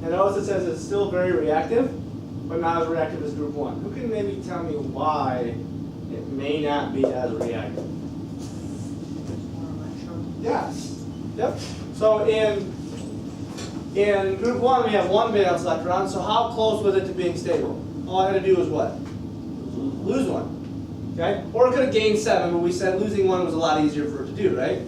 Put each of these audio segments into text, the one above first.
And notice it says it's still very reactive, but not as reactive as group 1. Who can maybe tell me why it may not be as reactive? Yes. Yep. So in group 1 we have 1 valence electron, so how close was it to being stable? All I had to do was what? Lose 1. Okay? Or it could have gained 7, but we said losing 1 was a lot easier for it to do, right?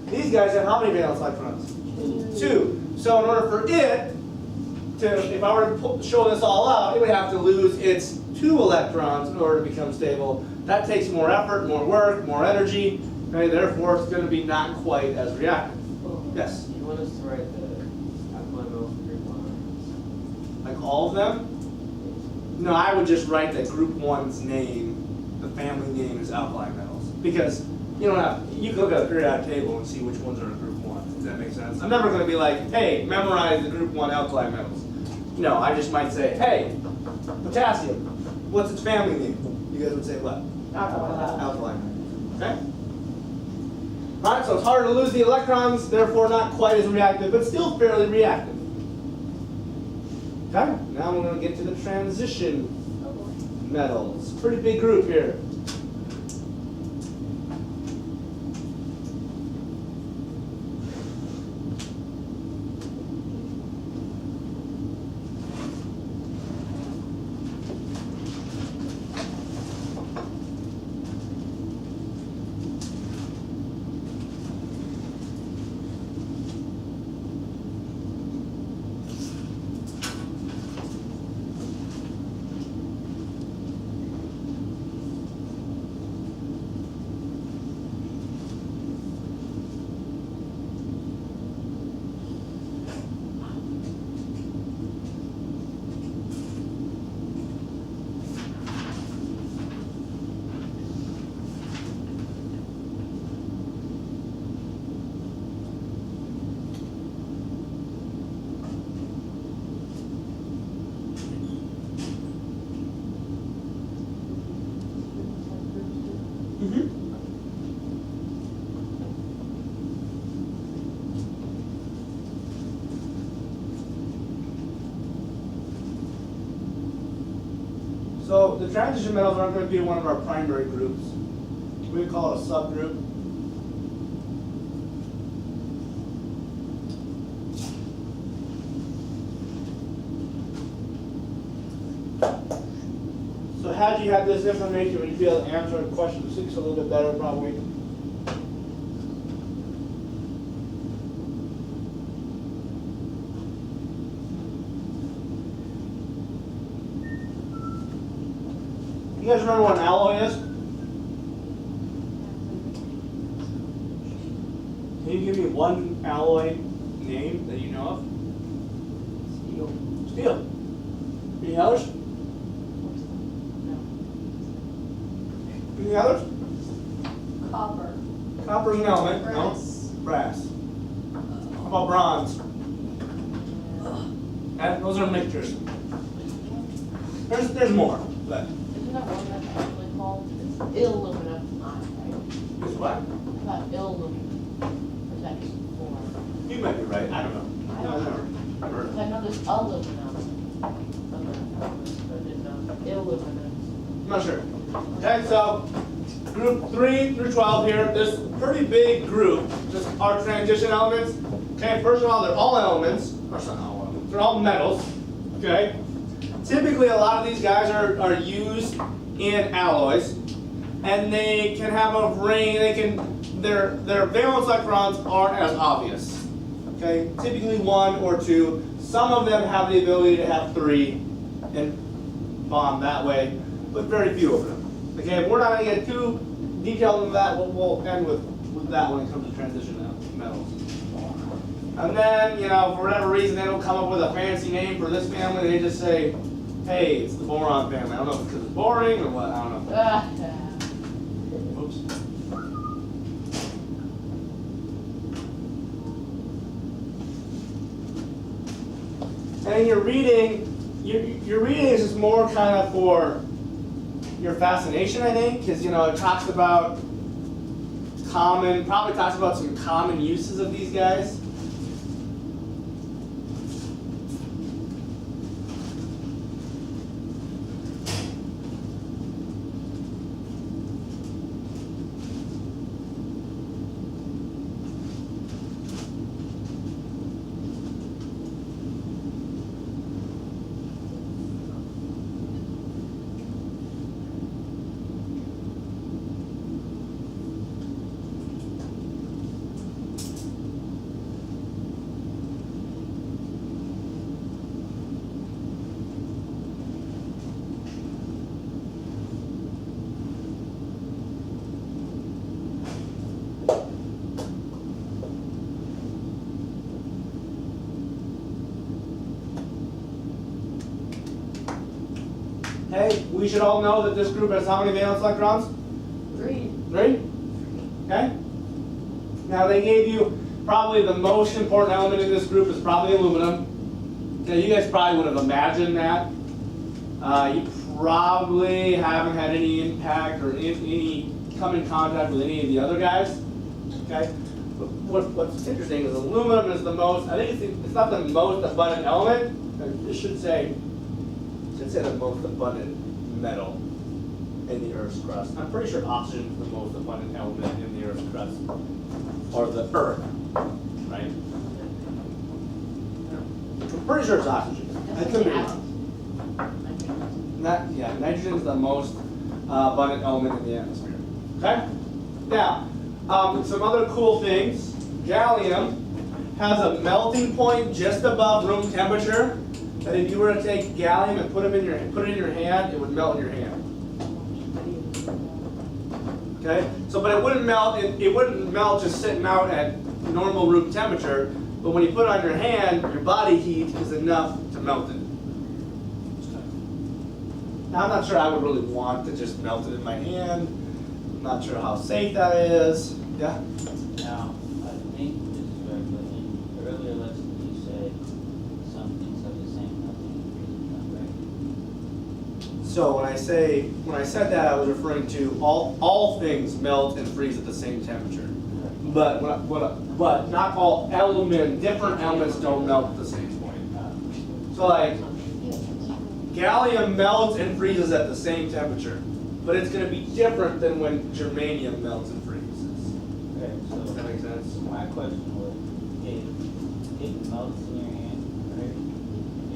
These guys have how many valence electrons? 2. So in order for it to, if I were to show this all out, it would have to lose its 2 electrons in order to become stable. That takes more effort, more work, more energy, and therefore it's going to be not quite as reactive. Yes? You want us to write the alkaline metals group 1? Like all of them? No, I would just write that group 1's name, the family name is alkaline metals. Because you don't have, you can look at a periodic table and see which ones are in group 1. Does that make sense? I'm never going to be like, hey, memorize the group 1 alkaline metals. No, I just might say, hey, potassium, what's its family name? You guys would say what? Alkaline. Okay? Alright, so it's harder to lose the electrons, therefore not quite as reactive, but still fairly reactive. Okay, now we're going to get to the transition metals. Pretty big group here. So the transition metals aren't going to be one of our primary groups. We would call it a subgroup. So had you had this information, would you be able to answer question 6 a little bit better probably? You guys remember what an alloy is? Can you give me one alloy name that you know of? Steel. Steel. Any others? Any others? Copper. Copper's an element. Brass. No? Brass. How about bronze? Those are mixtures. There's more, but. Isn't that one that's actually called? It's aluminum, not right? It's what? Not aluminum. Protection form. You might be right. I don't know. I No, don't never. Never. I know there's aluminum. But I didn't know aluminum. I'm not sure. Okay, so group 3 through 12 here, this pretty big group, just our transition elements. Okay, first of all, they're all elements. Or not all elements, they're all metals. Okay? Typically, a lot of these guys are used in alloys, and they can have a range. Their valence electrons aren't as obvious. Okay, typically 1 or 2. Some of them have the ability to have 3 and bond that way, but very few of them. Okay, we're not going to get too detailed into that. We'll end with that when it comes to transition metals. And then, you know, for whatever reason, they don't come up with a fancy name for this family. They just say, hey, it's the boron family. I don't know if it's because it's boring or what. I don't know. Oops. And your reading is just more kind of for your fascination, I think, because you know it talks about probably talks about some common uses of these guys. we should all know that this group has how many valence electrons? 3. 3? Okay? Now they gave you probably the most important element in this group is probably aluminum. Now you guys probably would have imagined that. You probably haven't had any impact or any come in contact with any of the other guys. Okay? But what's interesting is aluminum is the most, I think it's not the most abundant element. It should say the most abundant metal in the Earth's crust. I'm pretty sure oxygen is the most abundant element in the Earth's crust, or the Earth, right? I'm pretty sure it's oxygen. I could be wrong. Nitrogen is the most abundant element in the atmosphere. Okay? Now, some other cool things. Gallium has a melting point just above room temperature. That if you were to take gallium and put it in your hand, it would melt in your hand. Okay? So, but it wouldn't melt. It wouldn't melt just sitting out at normal room temperature. But when you put it on your hand, your body heat is enough to melt it. Now, I'm not sure I would really want to just melt it in my hand. I'm not sure how safe that is. Yeah? Now, I think this is right, but in the earlier lesson you said some things have the same melting and freezing point, right? So when I said that, I was referring to all things melt and freeze at the same temperature. But but not all different elements don't melt at the same point. So like gallium melts and freezes at the same temperature, but it's going to be different than when germanium melts and freezes. Okay, so Does that make sense? my question was, if it melts in your hand, right?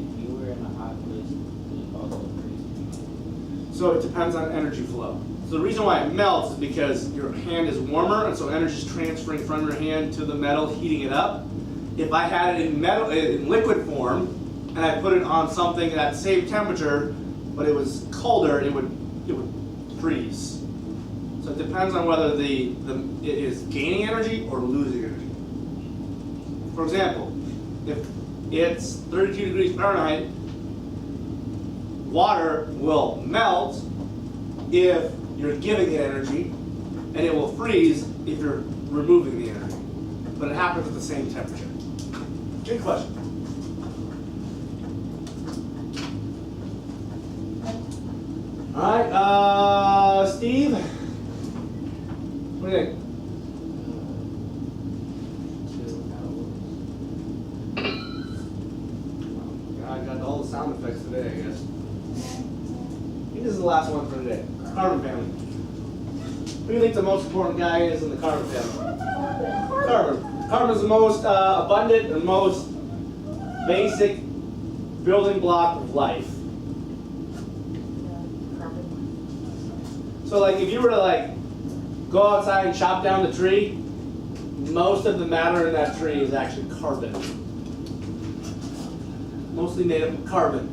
If you were in a hot place, would it also freeze? So it depends on energy flow. So the reason why it melts is because your hand is warmer, and so energy is transferring from your hand to the metal, heating it up. If I had it in liquid form, and I put it on something at that same temperature, but it was colder, it would freeze. So it depends on whether it is gaining energy or losing energy. For example, if it's 32 degrees Fahrenheit, water will melt if you're giving it energy, and it will freeze if you're removing the energy. But it happens at the same temperature. Good question. All right, Steve, what do you think? I got all the sound effects today, I guess. I think this is the last one for today. Carbon family. Who do you think the most important guy is in the carbon family? Carbon. Carbon is the most abundant and most basic building block of life. So like if you were to like go outside and chop down the tree, most of the matter in that tree is actually carbon. Mostly made up of carbon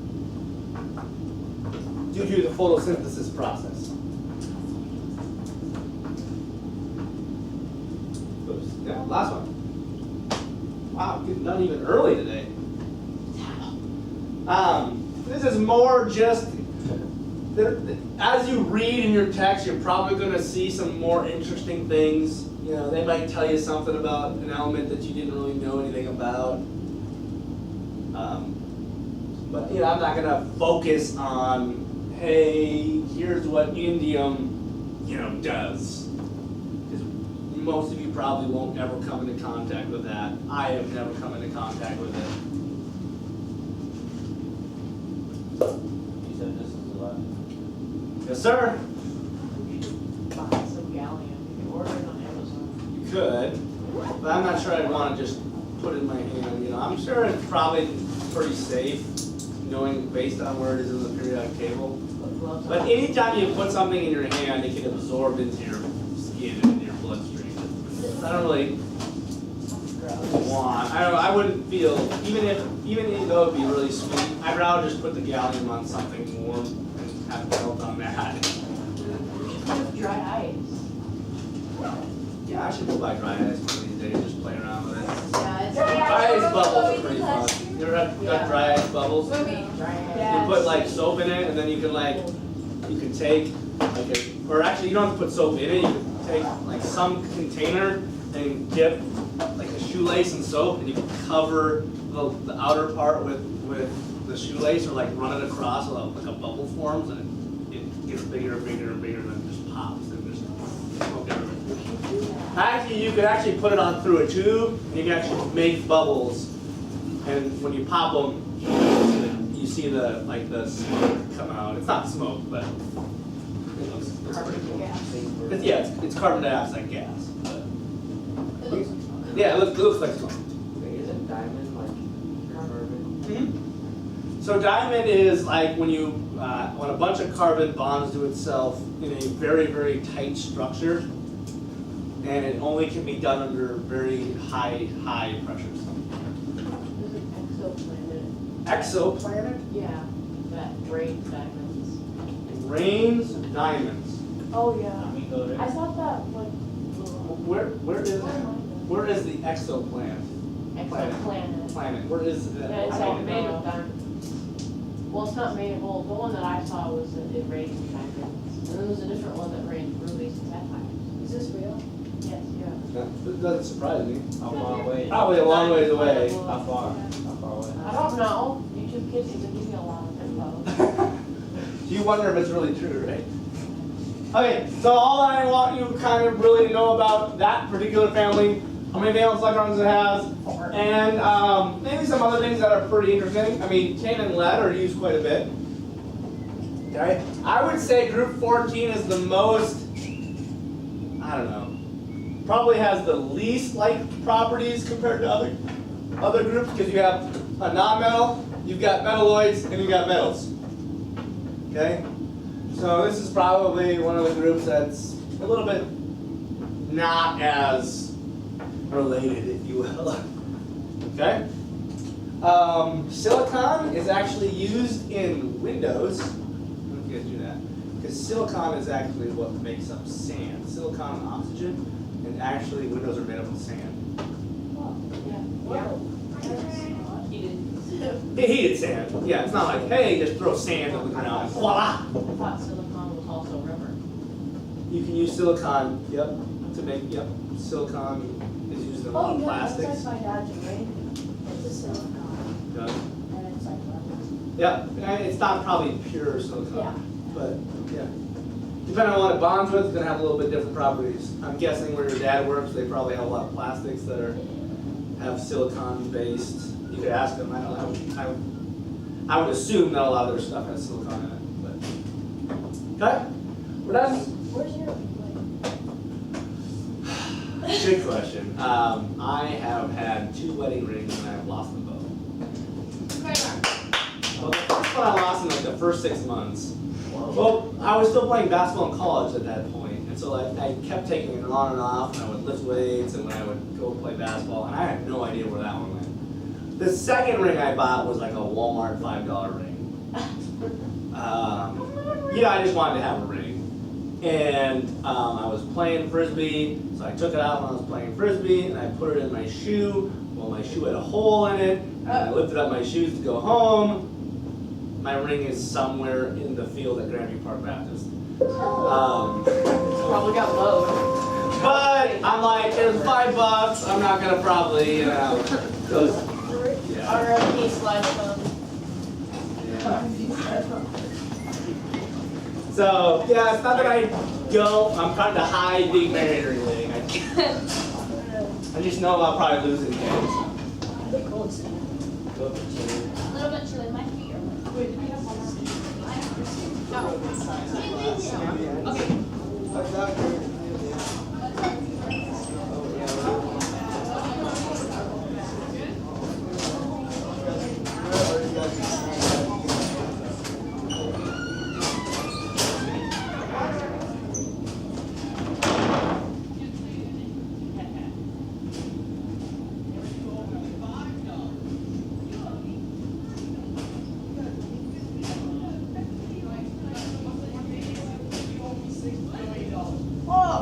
due to the photosynthesis process. Oops. Yeah, last one. Wow, getting done even early today. This is more just, as you read in your text, you're probably going to see some more interesting things. You know, they might tell you something about an element that you didn't really know anything about. But you know, I'm not going to focus on, hey, here's what indium, does. Because most of you probably won't ever come into contact with that. I have never come into contact with it. You said this is a lot. Yes, sir. You should buy some gallium. You can order it on Amazon. You could, but I'm not sure I'd want to just put it in my hand. I'm sure it's probably pretty safe, knowing based on where it is in the periodic table. Put gloves on. But anytime you put something in your hand, it can absorb into your skin and into your bloodstream. I don't really want. I wouldn't feel even though it'd be really sweet. I'd rather just put the gallium on something warm and have it melt on that. You have dry ice. Yeah, I should go buy dry ice one of these days. Just play around with it. Yeah, it's Dry ice bubbles are pretty fun. You ever got dry ice bubbles? Dry ice. You put like soap in it, and then you can like you can take like or actually you don't have to put soap in it. You can take like some container and dip like a shoelace in soap, and you can cover the outer part with the shoelace, or like run it across so like a bubble forms, and it gets bigger and bigger and bigger, and then it just pops and just smoke everywhere. Actually, you could actually put it on through a tube, and you can actually make bubbles, and when you pop them, you see the like the smoke come out. It's not smoke, but it looks pretty cool. It's carbon dioxide gas. But It looks like smoke. yeah, it looks like smoke. Wait, is it diamond like carbon? Mm-hmm. So diamond is like when when a bunch of carbon bonds to itself in a very, very tight structure, and it only can be done under very high pressures. There's an exoplanet. Exoplanet Yeah, that rains diamonds. rains diamonds. Oh, Let yeah. me go there. I thought that, like, Where is the exoplanet? Exoplanet. Planet. Where is that? Yeah, it's I all don't made know. of diamonds. Well, it's not made of, well, the one that I saw was that it rained diamonds. And then there's a different one that rained rubies and sapphires. is this real? Yes, yeah. That doesn't surprise me. How far away? Probably a long ways away. How far? How far away? I don't know. YouTube kids used to give me a lot of info. You wonder if it's really true, right? Okay, so all I want you kind of really to know about that particular family, how many valence electrons it has, and maybe some other things that are pretty interesting. I mean, tin and lead are used quite a bit. Okay, I would say group 14 is the most, I don't know, probably has the least like properties compared to other groups, because you have a non-metal, you've got metalloids, and you've got metals. Okay? So this is probably one of the groups that's a little bit not as related, if you will. Okay? Silicon is actually used in Windows. I don't know if you guys do that. Because silicon is actually what makes up sand. Silicon and oxygen, and actually Windows are made up of sand. Heated sand. Yeah, it's not like, hey, just throw sand on the ground. Voila! I thought silicon was also rubber. You can use silicon, yep, to make, yep, silicon is used in a lot Oh, of yeah, that's plastics. like my dad's ring. It's a silicone, Yeah. and it's like rubber. Yeah, and it's not probably pure silicon, Yeah. but yeah. Depending on what it bonds with, it's gonna have a little bit different properties. I'm guessing where your dad works, they probably have a lot of plastics that have silicon based. You could ask them, I would assume that a lot of their stuff has silicon in it, but. Okay, we're done? Where's your, like, Good question. I have had 2 wedding rings and I've lost them both. Well, the first one I lost in like the first 6 months. Well, I was still playing basketball in college at that point, and so like I kept taking it on and off, and I would lift weights, and when I would go play basketball, and I had no idea where that one went. The second ring I bought was like a Walmart $5 ring. I just wanted to have a ring, and I was playing frisbee, so I took it out when I was playing frisbee, and I put it in my shoe. Well, my shoe had a hole in it, and I lifted up my shoes to go home. My ring is somewhere in the field at Grandview Park Baptist. Probably got low. But I'm like, there's $5. I'm not gonna probably, yeah. R.I.P. slide phone. So yeah, it's not that I don't. I'm trying to hide being married or anything. I just know I'll probably lose it again. Go up to Chile. A little bit chilly, my feet are wet. Wait, do we have one more? Okay. Whoa!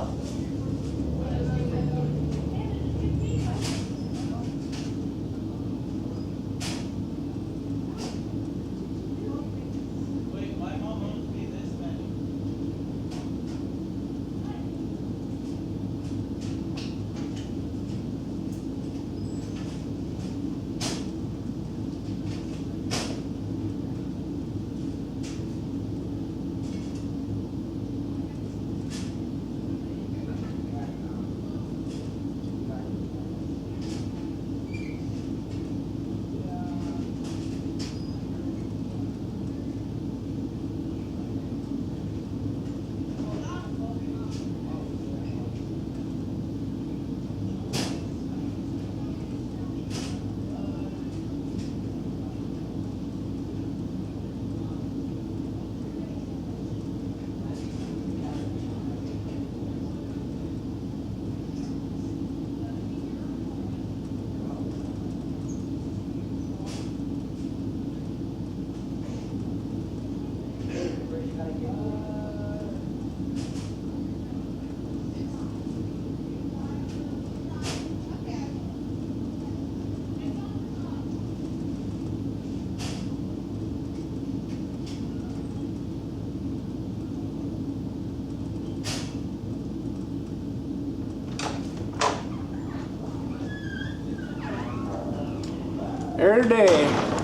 Every day.